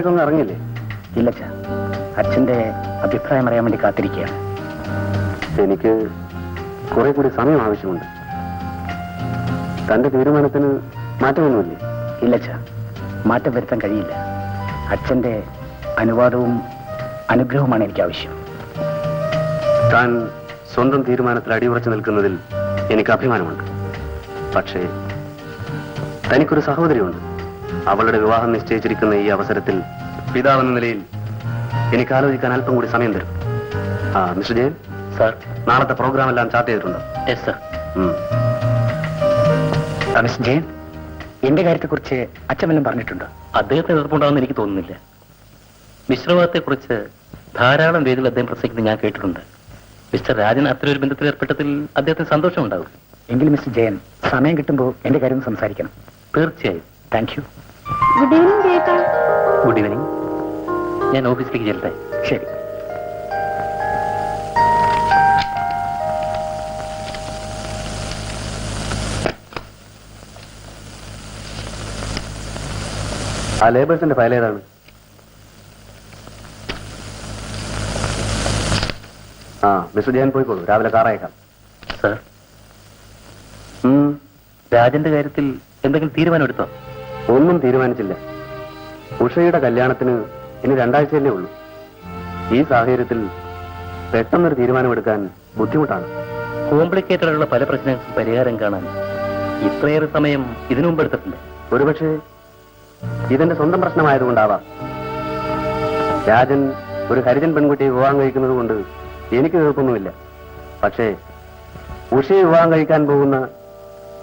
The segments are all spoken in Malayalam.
പുറത്തേക്കൊന്നും ഇറങ്ങില്ലേ? ഇല്ല അച്ഛാ, അച്ഛന്റെ അഭിപ്രായം അറിയാൻ വേണ്ടി കാത്തിരിക്കുകയാണ്. എനിക്ക് കുറെ കൂടി സമയം ആവശ്യമുണ്ട്. തന്റെ തീരുമാനത്തിന് മാറ്റമൊന്നുമില്ലേ? ഇല്ല അച്ഛാ, മാറ്റം വരുത്താൻ കഴിയില്ല. അച്ഛന്റെ അനുവാദവും അനുഗ്രഹവുമാണ് എനിക്ക് ആവശ്യം. താൻ സ്വന്തം തീരുമാനത്തിൽ അടിയുറച്ചു നിൽക്കുന്നതിൽ എനിക്ക് അഭിമാനമുണ്ട്. പക്ഷേ തനിക്കൊരു സഹോദരിയുണ്ട്. അവളുടെ വിവാഹം നിശ്ചയിച്ചിരിക്കുന്ന ഈ അവസരത്തിൽ പിതാവെന്ന നിലയിൽ എനിക്ക് ആലോചിക്കാൻ അല്പം കൂടി സമയം തരും. മിസ്റ്റർ ജയൻ സാർ, നാളത്തെ പ്രോഗ്രാം എല്ലാം ചാർട്ട് ചെയ്തിട്ടുണ്ടോ? Yes sir. മിസ്റ്റർ ജയൻ, എന്റെ കാര്യത്തെക്കുറിച്ച് അച്ഛൻ വല്ലതും പറഞ്ഞിട്ടുണ്ടോ? അദ്ദേഹത്തിന് എതിർപ്പുണ്ടാവുമെന്ന് എനിക്ക് തോന്നുന്നില്ല. മിശ്രവാദത്തെക്കുറിച്ച് ധാരാളം വേദികൾ അദ്ദേഹം പ്രസംഗിക്കുന്നത് ഞാൻ കേട്ടിട്ടുണ്ട്. മിസ്റ്റർ രാജൻ അത്തരൊരു ബന്ധത്തിൽ ഏർപ്പെട്ടതിൽ അദ്ദേഹത്തിന് സന്തോഷമുണ്ടാകും. എങ്കിലും മിസ്റ്റർ ജയൻ, സമയം കിട്ടുമ്പോൾ എന്റെ കാര്യം സംസാരിക്കണം. തീർച്ചയായും. Thank you. ഗുഡ് ഈവനിങ് ചേട്ടാ. Good evening. ഞാൻ ഓഫീസിലേക്ക് ചെല്ലട്ടെ? ശരി. ആ ലേബേഴ്സിന്റെ ഫയൽ ഏതാണ്? മിസ്റ്റർ ജയൻ പോയിക്കോളൂ, രാവിലെ കാറയക്കാം. സർ, രാജന്റെ കാര്യത്തിൽ എന്തെങ്കിലും തീരുമാനമെടുത്തോ? ഒന്നും തീരുമാനിച്ചില്ല. ഉഷയുടെ കല്യാണത്തിന് ഇനി 2 ആഴ്ചയല്ലേ ഉള്ളൂ. ഈ സാഹചര്യത്തിൽ പെട്ടെന്നൊരു തീരുമാനമെടുക്കാൻ ബുദ്ധിമുട്ടാണ്. കോംപ്ലിക്കേറ്റഡ് ആയിട്ടുള്ള പല പ്രശ്നങ്ങൾക്കും പരിഹാരം കാണാൻ ഇത്രയേറെ സമയം ഇതിനു മുമ്പ് എടുത്തിട്ടില്ല. ഒരുപക്ഷെ ഇതെന്റെ സ്വന്തം പ്രശ്നമായതുകൊണ്ടാവാം. രാജൻ ഒരു ഹരിജൻ പെൺകുട്ടിയെ വിവാഹം കഴിക്കുന്നത് കൊണ്ട് എനിക്ക് എതിർപ്പൊന്നുമില്ല. പക്ഷേ ഉഷയെ വിവാഹം കഴിക്കാൻ പോകുന്ന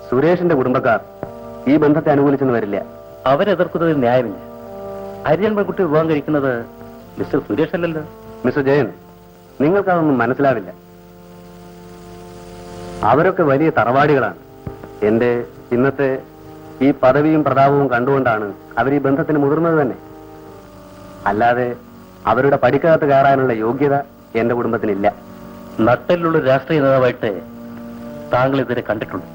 സുരേഷിന്റെ കുടുംബക്കാർ ഈ ബന്ധത്തെ അനുകൂലിച്ചെന്ന് വരില്ല. അവരെതിർക്കുന്നതിൽ ന്യായമില്ല. ഹരിജൻ പെൺകുട്ടി വിവാഹം കഴിക്കുന്നത് മിസ്റ്റർ സുരേഷ് അല്ലല്ലോ. മിസ്റ്റർ ജയൻ, നിങ്ങൾക്കതൊന്നും മനസ്സിലാവില്ല. അവരൊക്കെ വലിയ തറവാടികളാണ്. എന്റെ ഇന്നത്തെ ഈ പദവിയും പ്രതാപവും കണ്ടുകൊണ്ടാണ് അവർ ഈ ബന്ധത്തിന് മുതിർന്നത് തന്നെ. അല്ലാതെ അവരുടെ പടിക്കകത്ത് കയറാനുള്ള യോഗ്യത എന്റെ കുടുംബത്തിനില്ല. നട്ടലിലുള്ള രാഷ്ട്രീയ നേതാവായിട്ട് താങ്കൾ ഇതുവരെ കണ്ടിട്ടുണ്ട്.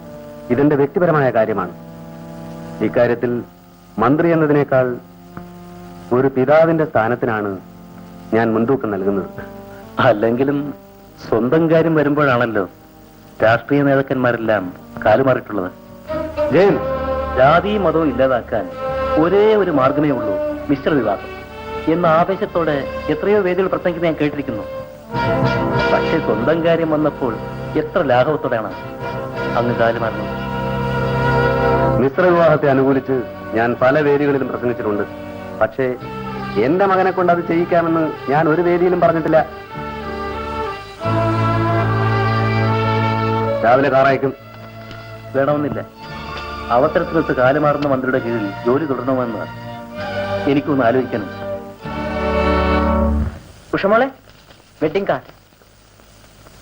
ഇതെന്റെ വ്യക്തിപരമായ കാര്യമാണ്. ഇക്കാര്യത്തിൽ മന്ത്രി എന്നതിനേക്കാൾ ഒരു പിതാവിന്റെ സ്ഥാനത്തിനാണ് ഞാൻ മുൻതൂക്കം നൽകുന്നത്. അല്ലെങ്കിലും സ്വന്തം കാര്യം വരുമ്പോഴാണല്ലോ രാഷ്ട്രീയ നേതാക്കന്മാരെല്ലാം കാലുമാറിയിട്ടുള്ളത്. ജയൻ, ജാതിയും മതവും ഇല്ലാതാക്കാൻ ഒരേ ഒരു മാർഗമേ ഉള്ളൂ, മിശ്ര വിവാഹം എന്ന ആവേശത്തോടെ എത്രയോ വേദികൾ പ്രസംഗിക്കുന്നത് ഞാൻ കേട്ടിരിക്കുന്നു. പക്ഷെ സ്വന്തം കാര്യം വന്നപ്പോൾ എത്ര ലാഘവത്തോടെയാണ് അങ്ങ് കാലുമാറുന്നത്. മിശ്ര വിവാഹത്തെ അനുകൂലിച്ച് ഞാൻ പല വേദികളിലും പ്രസംഗിച്ചിട്ടുണ്ട്. പക്ഷേ എന്റെ മകനെ കൊണ്ട് അത് ചെയ്യിക്കാമെന്ന് ഞാൻ ഒരു വേദിയിലും പറഞ്ഞിട്ടില്ല. രാവിലെ കാറയക്കും. വേണമെന്നില്ല. അവസരത്തിനൊത്ത് കാലുമാറുന്ന മന്ത്രിയുടെ കീഴിൽ ജോലി തുടരണമെന്ന് എനിക്കൊന്ന് ആലോചിക്കണം. ഉഷമോളെ, വെഡിങ് കാർഡ്.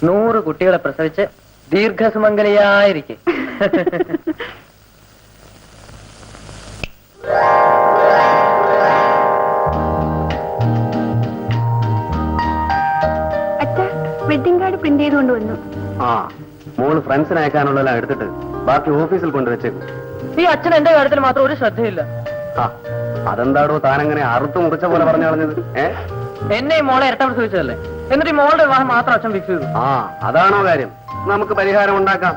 100 കുട്ടികളെ പ്രസവിച്ച് ദീർഘസുമംഗലിയായിരിക്കെ. അച്ഛാ, വെഡിങ് കാർഡ് പ്രിന്റ് ചെയ്തുകൊണ്ട് വന്നു. മോള് ഫ്രണ്ട്സിന് അയക്കാനുള്ളതെല്ലാം എടുത്തിട്ട് ബാക്കി ഓഫീസിൽ കൊണ്ടുവച്ചേക്കും. ഈ അച്ഛൻ എന്റെ കാര്യത്തിൽ മാത്രം ഒരു ശ്രദ്ധയില്ല. അതെന്താടോ താനങ്ങനെ അറുത്ത് മുറിച്ച പോലെ പറഞ്ഞു കളഞ്ഞത്? എന്നെ ഈ മോളെ ഇരട്ട പ്രസവിച്ചതല്ലേ, എന്നിട്ട് ഈ മോളുടെ വിവാഹം മാത്രം അച്ഛൻ ഫിക്സ് ചെയ്തു. അതാണോ കാര്യം? നമുക്ക് പരിഹാരം ഉണ്ടാക്കാം.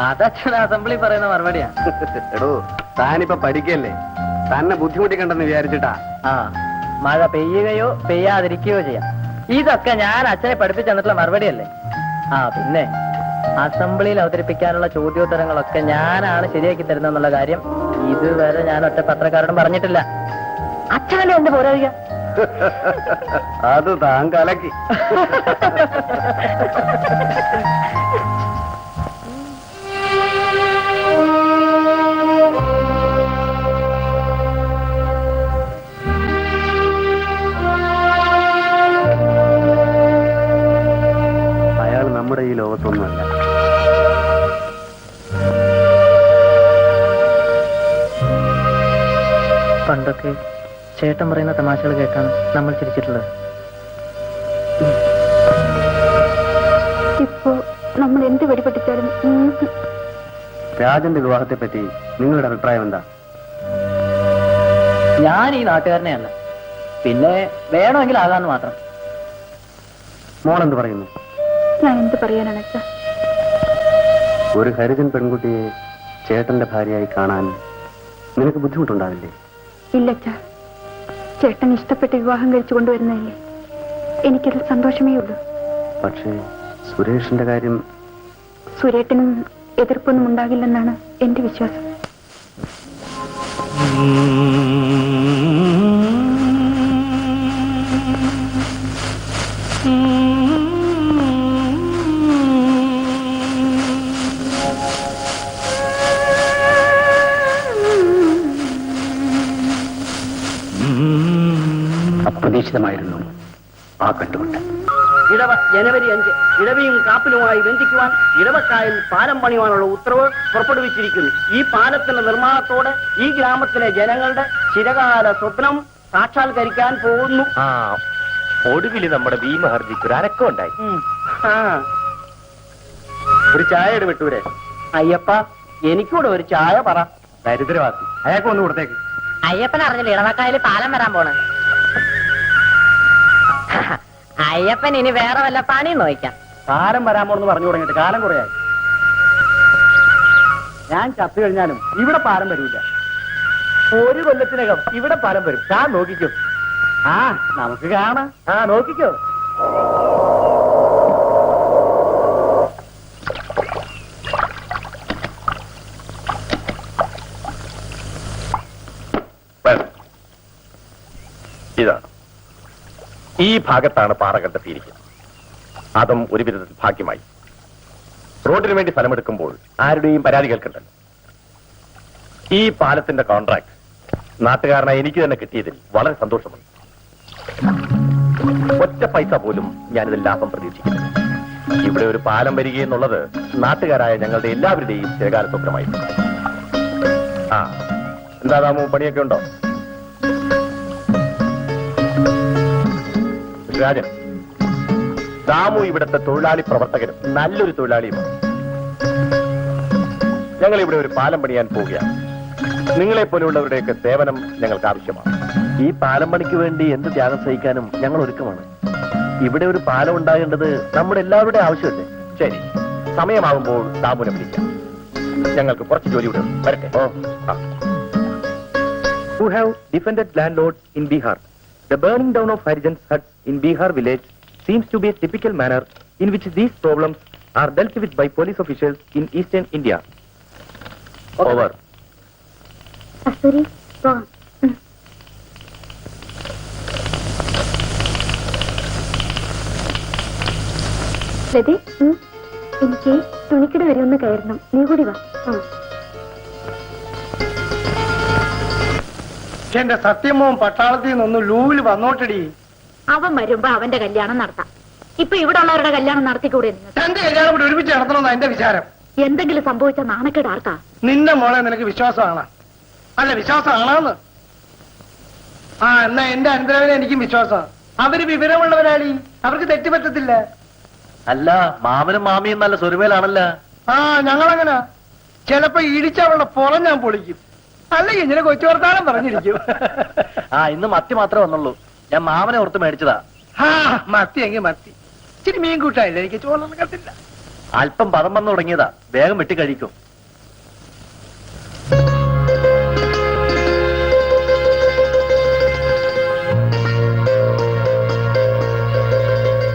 അതച്ഛൻ അസംബ്ലി പറയുന്ന മറുപടിയാ. എടോ, താനിപ്പോ പഠിക്കല്ലേ, തന്നെ ബുദ്ധിമുട്ടിക്കണ്ടെന്ന് വിചാരിച്ചിട്ടാ. മഴ പെയ്യുകയോ പെയ്യാതിരിക്കുകയോ ചെയ്യാം. ഇതൊക്കെ ഞാൻ അച്ഛനെ പഠിപ്പിച്ചു തന്നിട്ടുള്ള മറുപടിയല്ലേ. പിന്നെ അസംബ്ലിയിൽ അവതരിപ്പിക്കാനുള്ള ചോദ്യോത്തരങ്ങളൊക്കെ ഞാനാണ് ശരിയാക്കി തരുന്നെന്നുള്ള കാര്യം ഇതുവരെ ഞാൻ ഒറ്റ പത്രക്കാരോടും പറഞ്ഞിട്ടില്ല. അച്ഛനല്ലേ എന്റെ പോരാളിക. അത് താൻ കലക്കി. അയാൾ നമ്മുടെ ഈ ലോകത്തൊന്നുമല്ല. പണ്ടൊക്കെ ചേട്ടൻ പറയുന്ന തമാശകൾ കേട്ടാണ് നമ്മൾ ചിരിച്ചിട്ടുള്ളത്. ഇപ്പോ നമ്മൾ എന്ത് വെടിപൊട്ടിച്ചാലും രാജന്റെ വിവാഹത്തെ പറ്റി നിങ്ങളുടെ അഭിപ്രായം എന്താ? ഞാൻ ഈ നാട്ടുകാരനെയല്ല, പിന്നെ വേണമെങ്കിൽ ആകാന്ന് മാത്രം. മോൾ എന്ത് പറയുന്നു? ഞാൻ എന്ത് പറയാനാണ് അച്ഛാ? ഒരു ഹരിജൻ പെൺകുട്ടിയെ ചേട്ടന്റെ ഭാര്യയായി കാണാൻ നിനക്ക് ബുദ്ധിമുട്ടുണ്ടാവില്ലേ? ഇല്ല അച്ഛാ, ചേട്ടൻ ഇഷ്ടപ്പെട്ട് വിവാഹം കഴിച്ചു കൊണ്ടുവരുന്നതല്ലേ, എനിക്കതിൽ സന്തോഷമേ ഉള്ളൂ. പക്ഷേ സുരേഷിന്റെ കാര്യം? സുരേട്ടനും എതിർപ്പൊന്നും ഉണ്ടാകില്ലെന്നാണ് എന്റെ വിശ്വാസം. അപ്രതീക്ഷിതമായിരുന്നു ആ കണ്ടുകൊണ്ട്. ഇടവ ജനുവരി 5 ഇടവയും കാപ്പിലുമായി ബന്ധിക്കുവാൻ ഇടവക്കായൽ പാലം പണിയുവാനുള്ള ഉത്തരവ് പുറപ്പെടുവിച്ചിരിക്കുന്നു. ഈ പാലത്തിന്റെ നിർമ്മാണത്തോടെ ഈ ഗ്രാമത്തിലെ ജനങ്ങളുടെ ചിരകാല സ്വപ്നം സാക്ഷാത്കരിക്കാൻ പോകുന്നു. ഒടുവിൽ നമ്മുടെ ഭീമഹർജിക്ക് ഒരു അനക്കം ഉണ്ടായി. ഒരു ചായ എടുവിട്ടൂരെ? അയ്യപ്പ, എനിക്കൂടെ ഒരു ചായ പറ. ദരിദ്രവാസി, അയാൾക്ക് ഒന്ന് കൊടുത്തേക്ക്. അയ്യപ്പൻ അറിഞ്ഞില്ല ഇടവക്കായൽ പാലം വരാൻ പോണ. അയ്യപ്പൻ ഇനി വേറെ വല്ല പണിയും നോക്കാം. പാലം വരാൻ പോണെന്ന് പറഞ്ഞു തുടങ്ങിയിട്ട് കാലം കുറയായി. ഞാൻ ചത്തു കഴിഞ്ഞാലും ഇവിടെ പാലം വരില്ല. 1 കൊല്ലത്തിനകം ഇവിടെ പാലം വരും. ഞാൻ നോക്കിക്കോ. നമുക്ക് കാണാം. നോക്കിക്കോ. ഇതാണ്, ഈ ഭാഗത്താണ് പാറ കണ്ടെത്തിയിരിക്കുന്നത്. അതും ഒരു വിധത്തിൽ ഭാഗ്യമായി. റോഡിന് വേണ്ടി സ്ഥലമെടുക്കുമ്പോൾ ആരുടെയും പരാതി കേൾക്കണ്ടല്ലോ. ഈ പാലത്തിന്റെ കോൺട്രാക്ട് നാട്ടുകാരനായി എനിക്ക് തന്നെ കിട്ടിയതിൽ വളരെ സന്തോഷമുണ്ട്. ഒറ്റ പൈസ പോലും ഞാനിതിൽ ലാഭം പ്രതീക്ഷിക്കുന്നില്ല. ഇവിടെ ഒരു പാലം വരികയെന്നുള്ളത് നാട്ടുകാരായ ഞങ്ങളുടെ എല്ലാവരുടെയും ചിരകാല സ്വപ്നമായിരുന്നു. എന്താ ദാമു, പണിയൊക്കെ ഉണ്ടോ? രാജൻ, ദാമു ഇവിടുത്തെ തൊഴിലാളി പ്രവർത്തകനും നല്ലൊരു തൊഴിലാളിയുമാണ്. ഞങ്ങൾ ഇവിടെ ഒരു പാലം പണിയാൻ പോവുകയാണ്. നിങ്ങളെ പോലെയുള്ളവരുടെയൊക്കെ സേവനം ഞങ്ങൾക്ക് ആവശ്യമാണ്. ഈ പാലം പണിക്ക് വേണ്ടി എന്ത് ത്യാഗം സഹിക്കാനും ഞങ്ങൾ ഒരുക്കമാണ്. ഇവിടെ ഒരു പാലം ഉണ്ടാകേണ്ടത് നമ്മുടെ എല്ലാവരുടെയും ആവശ്യമല്ലേ? ശരി, സമയമാകുമ്പോൾ ദാമുനെ വിളിക്കാം. ഞങ്ങൾക്ക് കുറച്ച് ജോലി ഇവിടെ ഉണ്ട്. വരട്ടെ. Who have defended landlords in Bihar. The burning down of Harijans huts in Bihar village seems to be a typical manner in which these problems are dealt with by police officials in eastern India. Over. കസ്തൂരി, പോകാം. ലതി, എനിക്ക് തുണിക്കട വരെ ഒന്ന് കയറണം. നീ കൂടി വാ. എന്റെ സത്യമോൻ പട്ടാളത്തിൽ നിന്നൊന്ന് ലൂവിൽ വന്നോട്ടടി. അവൻ വരുമ്പോ അവന്റെ കല്യാണം നടത്താം. ഇപ്പൊ ഇവിടെ ഉള്ളവരുടെ കല്യാണം നടത്തിക്കൂടെ നിങ്ങൾക്ക്? എന്റെ കല്യാണം കൂടി ഒരുമിച്ച് നടത്തണമെന്നാ എന്റെ വിചാരം. എന്തെങ്കിലും സംഭവിച്ച നാണക്കേട് ആർക്കാ? നിന്റെ മോളെ നിനക്ക് വിശ്വാസമാണ്? അല്ല, വിശ്വാസമാണെന്ന്. എന്നാ എന്റെ അനന്തരവനെ എനിക്കും വിശ്വാസമാണ്. അവര് വിവരമുള്ളവരാടി, അവർക്ക് തെറ്റുപറ്റത്തില്ല. അല്ല, മാമനും മാമിയും നല്ല സ്വരുമേലാണല്ല. ഞങ്ങളങ്ങനെ ചിലപ്പോ ഇടിച്ചവളുടെ പുറം ഞാൻ പൊളിക്കും, അല്ലെങ്കിൽ ഇങ്ങനെ കൊച്ചു വർത്താനം പറഞ്ഞിരിക്കും. ഇന്ന് മത്തി മാത്രമേ വന്നുള്ളൂ. ഞാൻ മാമനെ ഓർത്ത് മേടിച്ചതാ. മത്തി എങ്കിൽ മത്തി, ഇച്ചിരി മീൻ കൂട്ടായില്ല, എനിക്ക് ചോറൊന്നും കത്തില്ല. അല്പം പദം വന്നു തുടങ്ങിയതാ, വേഗം വെട്ടി കഴിക്കും.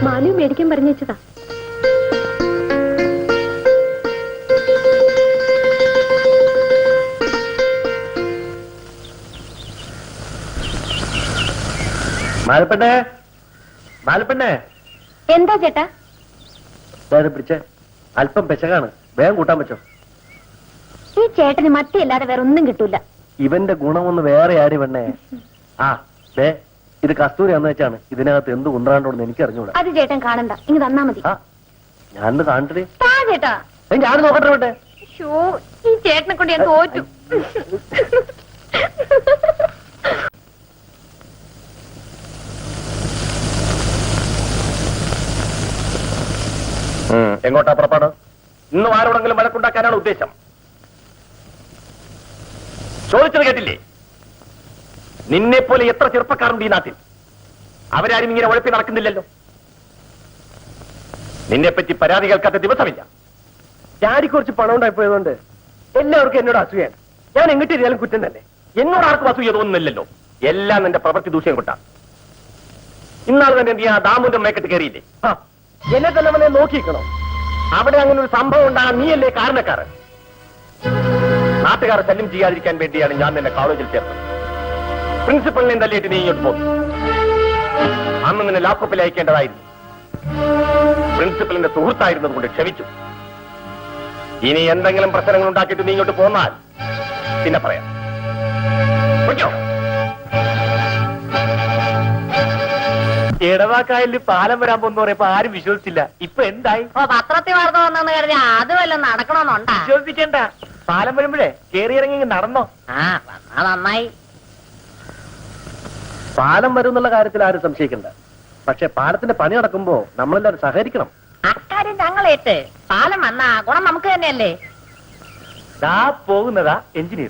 മാലു മേടിക്കാൻ പറഞ്ഞേച്ചതാ. മാലപ്പെണ്ണേ, മാലപ്പെണ്ണേ. എന്താ ചേട്ടാ? പിടിച്ചേ, അല്പം പെശകാണ്, വേഗം കൂട്ടാൻ പറ്റോ? ഈ ചേട്ടന് മത്തിയല്ലാതെ വേറെ ഒന്നും കിട്ടൂല. ഇവന്റെ ഗുണമൊന്ന് വേറെ ആടി പെണ്ണേ. ഇത് കസ്തൂരി എന്ന് വെച്ചാണ്. ഇതിനകത്ത് എന്ത് കുന്ത്രാണ്ടോന്ന് എനിക്ക് അറിഞ്ഞൂടാ. അത് ചേട്ടൻ കാണണ്ട, ഇങ്ങ് തന്നാ മതി. ഞാനത് കാണട്ടെ. ചേട്ടാ, ഞാൻ നോക്കട്ടെ വേട്ടെ. ഈ ചേട്ടനെ കൊണ്ട് ഞാൻ തോറ്റു. എങ്ങോട്ടാ പുറപ്പാട്? ഇന്നും ആരോടെങ്കിലും വഴക്കുണ്ടാക്കാനാണ് ഉദ്ദേശം? ചോദിച്ചത് കേട്ടില്ലേ? നിന്നെ പോലെ എത്ര ചെറുപ്പക്കാരുണ്ട് ഈ നാട്ടിൽ? അവരാരും ഇങ്ങനെ ഉഴപ്പി നടക്കുന്നില്ലല്ലോ. നിന്നെപ്പറ്റി പരാതി കേൾക്കാത്ത ദിവസമില്ല. ഡാഡിക്ക് കുറച്ച് പണം ഉണ്ടായിപ്പോയതുകൊണ്ട് എല്ലാവർക്കും എന്നോട് അസൂയാണ്. ഞാൻ എങ്ങോട്ട് ഇരിയാലും കുറ്റം തന്നെ. എന്നോട് ആർക്കും അസൂയ തോന്നുന്നില്ലല്ലോ. എല്ലാം നിന്റെ പ്രവൃത്തി ദൂഷ്യം കൊണ്ടാണ്. ഇന്നാൾ തന്നെ നീ ആ ദാമുന്റെ മേക്കെട്ട് കയറിയില്ലേ? ആ, എന്നെ തന്നെ അവനെ നോക്കിയിരിക്കണോ? അവിടെ അങ്ങനെ ഒരു സംഭവം ഉണ്ടാകാൻ നീയല്ലേ കാരണക്കാരൻ. നാട്ടുകാരെ ശല്യം ചെയ്യാതിരിക്കാൻ വേണ്ടിയാണ് ഞാൻ നിന്നെ കോളേജിൽ ചേർത്തത്. പ്രിൻസിപ്പലിനെ തല്ലിയിട്ട് നീ ഇങ്ങോട്ട് പോകും. അന്ന് നിന്നെ ലാപ്ടോപ്പിൽ അയക്കേണ്ടതായിരുന്നു. പ്രിൻസിപ്പലിന്റെ സുഹൃത്തായിരുന്നത് കൊണ്ട് ക്ഷമിച്ചു. ഇനി എന്തെങ്കിലും പ്രശ്നങ്ങൾ ഉണ്ടാക്കിയിട്ട് നീ ഇങ്ങോട്ട് പോന്നാൽ പിന്നെ പറയാം. പൊയ്ക്കോ. ഇടവാക്കായലിൽ പാലം വരാൻ പോകുന്ന പറയുമ്പോ ആരും വിശ്വസിച്ചില്ല. ഇപ്പൊ എന്തായി? പത്രത്തിൽ വാർത്ത വന്നെന്ന് കരുതി അത് വല്ലതും നടക്കണമെന്നുണ്ടാ? വിശ്വസിക്കണ്ട. പാലം വരുമ്പോഴേ കേറിയിറങ്ങി നടന്നോ. ആ വന്നാ നന്നായി. പാലം വരും എന്നുള്ള കാര്യത്തിൽ ആരും സംശയിക്കണ്ട. പക്ഷെ പാലത്തിന്റെ പണി നടക്കുമ്പോ നമ്മളെല്ലാവരും സഹകരിക്കണം. അക്കാര്യം ഞങ്ങളേറ്റ്. പാലം വന്നാ ഗുണം നമുക്ക് തന്നെയല്ലേ? ദാ പോകുന്നതാ എഞ്ചിനീയർ.